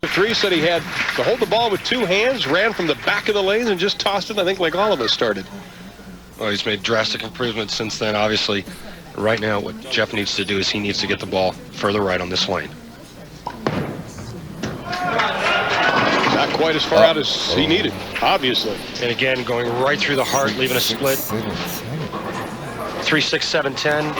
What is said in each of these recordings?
the three, said he had to hold the ball with two hands, ran from the back of the lanes, and just tossed it, I think, like all of us started. Well, he's made drastic improvements since then, obviously. Right now, what Jeff needs to do is he needs to get the ball further right on this lane. Not quite as far out as he needed, obviously. And again, going right through the heart, leaving a split. 3, 6, 7, 10.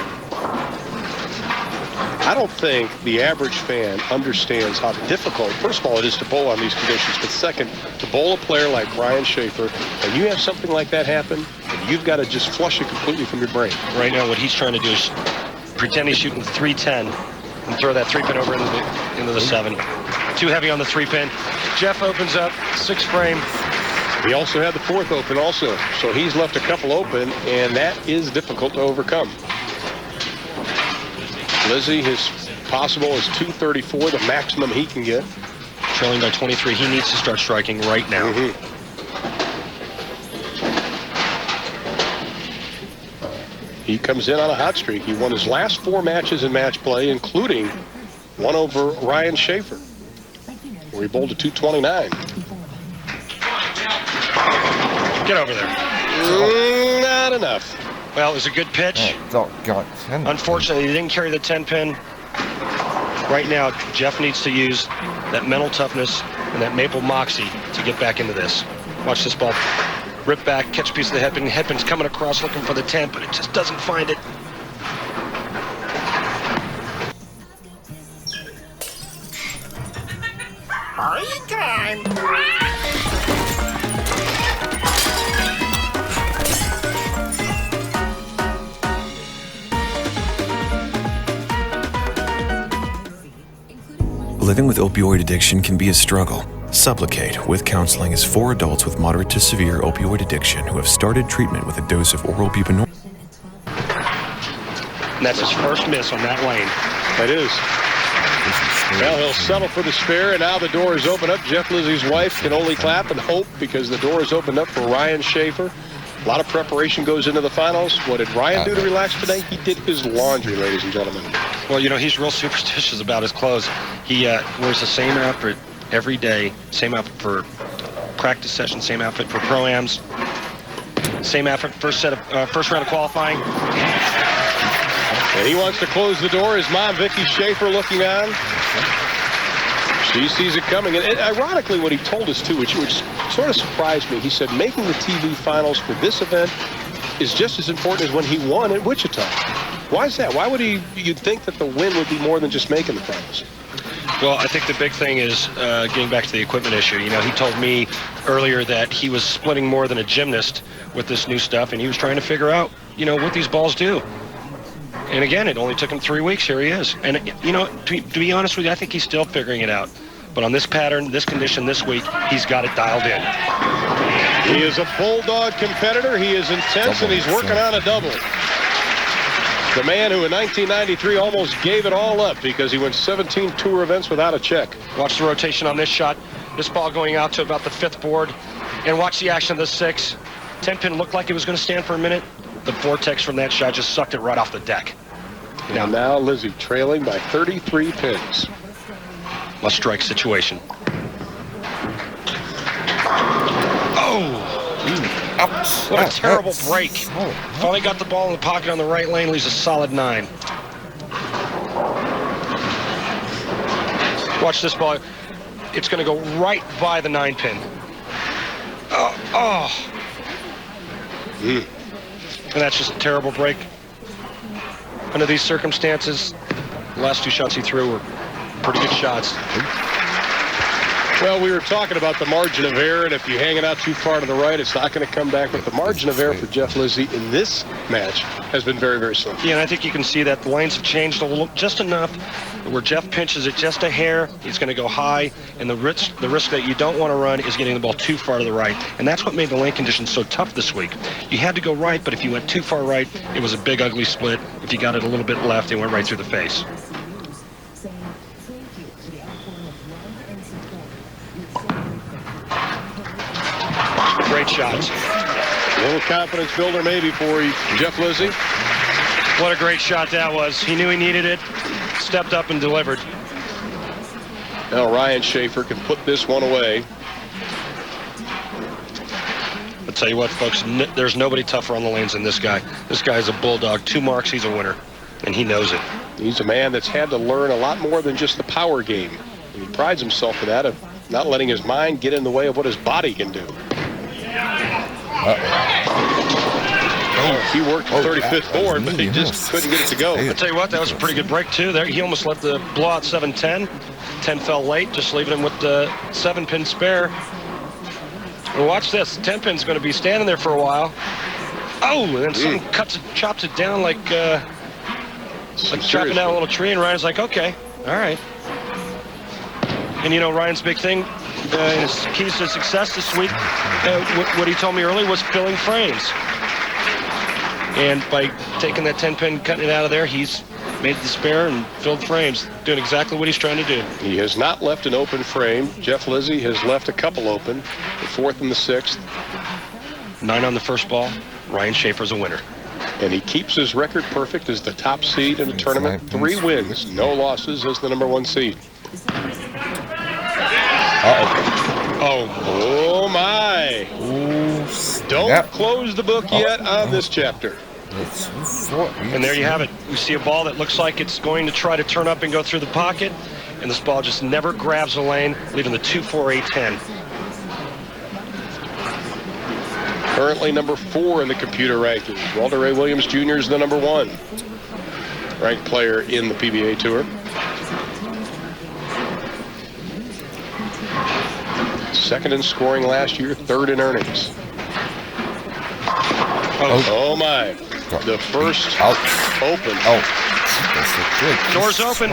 I don't think the average fan understands how difficult, first of all, it is to bowl on these conditions, but second, to bowl a player like Ryan Shafer, and you have something like that happen, and you've got to just flush it completely from your brain. Right now, what he's trying to do is pretend he's shooting 310 and throw that 3-pin over into the 7. Too heavy on the 3-pin. Jeff opens up, 6 frame. He also had the 4th open also, so he's left a couple open, and that is difficult to overcome. Lizzi, his possible is 234, the maximum he can get. Trailing by 23, he needs to start striking right now. He comes in on a hot streak. He won his last 4 matches in match play, including one over Ryan Shafer, where he bowled a 229. Get over there. Not enough. Well, it was a good pitch. Unfortunately, he didn't carry the 10-pin. Right now, Jeff needs to use that mental toughness and that maple moxie to get back into this. Watch this ball rip back, catch a piece of the headpin. Headpin's coming across looking for the 10, but it just doesn't find it. Hurry time! Living with opioid addiction can be a struggle. Supplicate with Counseling is for adults with moderate to severe opioid addiction who have started treatment with a dose of oral buprenorphine. And that's his first miss on that lane. That is. Well, he'll settle for the spare, and now the door is open up. Jeff Lizzi's wife can only clap and hope because the door is opened up for Ryan Shafer. A lot of preparation goes into the finals. What did Ryan do to relax today? He did his laundry, ladies and gentlemen. Well, you know, he's real superstitious about his clothes. He wears the same outfit every day, same outfit for practice sessions, same outfit for pro-ams, same outfit first round of qualifying. And he wants to close the door. His mom, Vicky Shafer, looking on. She sees it coming. And ironically, what he told us, too, which sort of surprised me, he said making the TV finals for this event is just as important as when he won at Wichita. Why is that? Why would you'd think that the win would be more than just making the finals? Well, I think the big thing is getting back to the equipment issue. You know, he told me earlier that he was splitting more than a gymnast with this new stuff, and he was trying to figure out, you know, what these balls do. And again, it only took him 3 weeks. Here he is. And, you know, to be honest with you, I think he's still figuring it out. But on this pattern, this condition, this week, he's got it dialed in. He is a bulldog competitor. He is intense, and he's working on a double. The man who in 1993 almost gave it all up because he went 17 tour events without a check. Watch the rotation on this shot. This ball going out to about the 5th board. And watch the action of the 6. 10-pin looked like it was going to stand for a minute. The vortex from that shot just sucked it right off the deck. And now Lizzi trailing by 33 pins. Must-strike situation. Oh! What a terrible break. Finally got the ball in the pocket on the right lane, leaves a solid 9. Watch this ball. It's going to go right by the 9-pin. And that's just a terrible break. Under these circumstances, the last 2 shots he threw were pretty good shots. Well, we were talking about the margin of error, and if you're hanging out too far to the right, it's not going to come back. But the margin of error for Jeff Lizzi in this match has been very, very slim. Yeah, and I think you can see that the lanes have changed a little, just enough, where Jeff pinches it just a hair. He's going to go high, and the risk that you don't want to run is getting the ball too far to the right. And that's what made the lane conditions so tough this week. You had to go right, but if you went too far right, it was a big, ugly split. If you got it a little bit left, it went right through the face. Great shots. A little confidence builder maybe for Jeff Lizzi. What a great shot that was. He knew he needed it, stepped up and delivered. Now Ryan Shafer can put this one away. I'll tell you what, folks, there's nobody tougher on the lanes than this guy. This guy's a bulldog. 2 marks, he's a winner, and he knows it. He's a man that's had to learn a lot more than just the power game. And he prides himself in that, of not letting his mind get in the way of what his body can do. He worked the 35th board, but he just couldn't get it to go. I'll tell you what, that was a pretty good break, too. There, he almost let the blowout 7-10. 10 fell late, just leaving him with the 7-pin spare. Well, watch this. 10-pin's going to be standing there for a while. Oh, and then someone chops it down like chopping down a little tree, and Ryan's like, okay, all right. And, you know, Ryan's big thing, his keys to success this week, what he told me earlier was filling frames. And by taking that 10-pin, cutting it out of there, he's made the spare and filled frames, doing exactly what he's trying to do. He has not left an open frame. Jeff Lizzi has left a couple open, the 4th and the 6th. 9 on the first ball. Ryan Shafer's a winner. And he keeps his record perfect as the top seed in the tournament. 3 wins, no losses as the #1 seed. Oh my. Don't close the book yet on this chapter. And there you have it. We see a ball that looks like it's going to try to turn up and go through the pocket, and this ball just never grabs the lane, leaving the 2-4-8-10. Currently number 4 in the computer rankings. Walter Ray Williams Jr. is the #1 ranked player in the PBA Tour. Second in scoring last year, 3rd in earnings. Oh my. The first open. Doors open.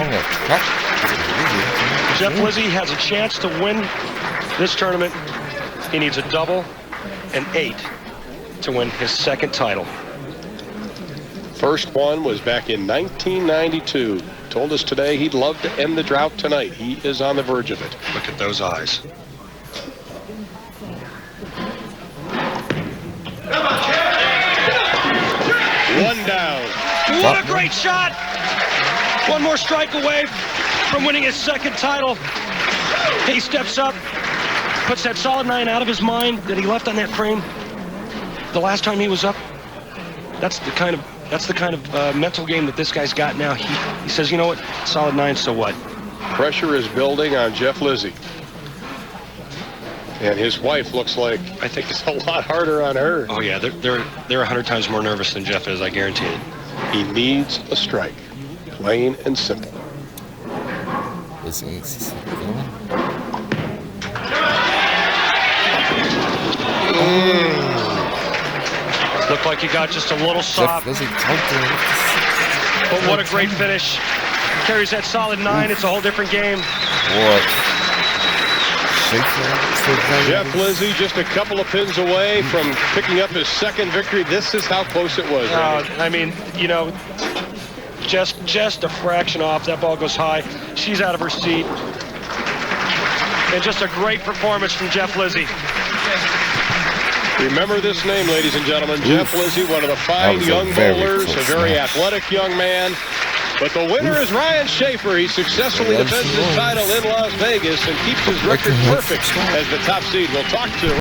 Jeff Lizzi has a chance to win this tournament. He needs a double and 8 to win his 2nd title. First one was back in 1992. Told us today he'd love to end the drought tonight. He is on the verge of it. Look at those eyes. One down. What a great shot! One more strike away from winning his 2nd title. He steps up, puts that solid 9 out of his mind that he left on that frame the last time he was up. That's the kind of mental game that this guy's got now. He says, you know what, solid 9, so what? Pressure is building on Jeff Lizzi. And his wife looks like, I think it's a lot harder on her. Oh yeah, they're 100 times more nervous than Jeff is, I guarantee it. He needs a strike, plain and simple. Looked like he got just a little soft. But what a great finish. Carries that solid 9. It's a whole different game. Jeff Lizzi just a couple of pins away from picking up his 2nd victory. This is how close it was. I mean, you know, just a fraction off. That ball goes high. She's out of her seat. And just a great performance from Jeff Lizzi. Remember this name, ladies and gentlemen. Jeff Lizzi, one of the fine young bowlers, a very athletic young man. But the winner is Ryan Shafer. He successfully defends his title in Las Vegas and keeps his record perfect as the top seed. We'll talk to